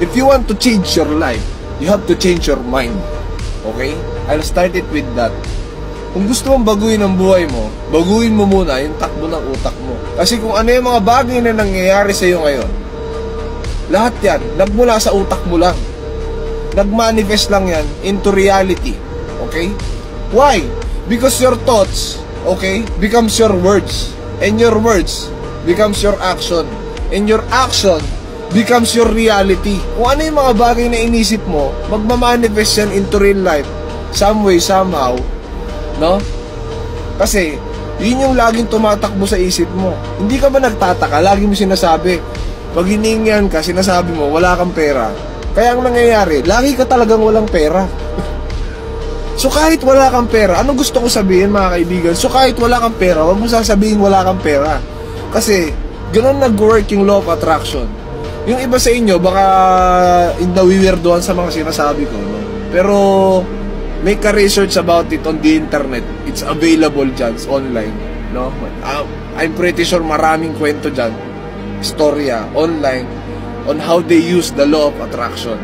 If you want to change your life, you have to change your mind. Okay? I'll start it with that. Kung gusto mong baguhin ang buhay mo, baguhin mo muna yung takbo ng utak mo. Kasi kung ano yung mga bagay na nangyayari sa iyo ngayon, lahat yan, nagmula sa utak mo lang. Nag-manifest lang yan into reality. Okay? Why? Because your thoughts, okay, becomes your words. And your words becomes your action. And your action becomes your reality. Kung ano yung mga bagay na inisip mo, magmamanifest yan into real life. Some way, somehow. No? Kasi, yun yung laging tumatakbo sa isip mo. Hindi ka ba nagtataka? Lagi mo sinasabi. Pag hiningihan ka, sinasabi mo, wala kang pera. Kaya ang nangyayari, lagi ka talagang walang pera. So kahit wala kang pera, ano gusto ko sabihin mga kaibigan? So kahit wala kang pera, wag mo sasabihin wala kang pera. Kasi, ganun nag-work yung law of attraction. Yung iba sa inyo, baka nawiwirdohan sa mga sinasabi ko. No? Pero, make a research about it on the internet. It's available dyan, online. No? I'm pretty sure maraming kwento dyan, istorya, online, on how they use the law of attraction.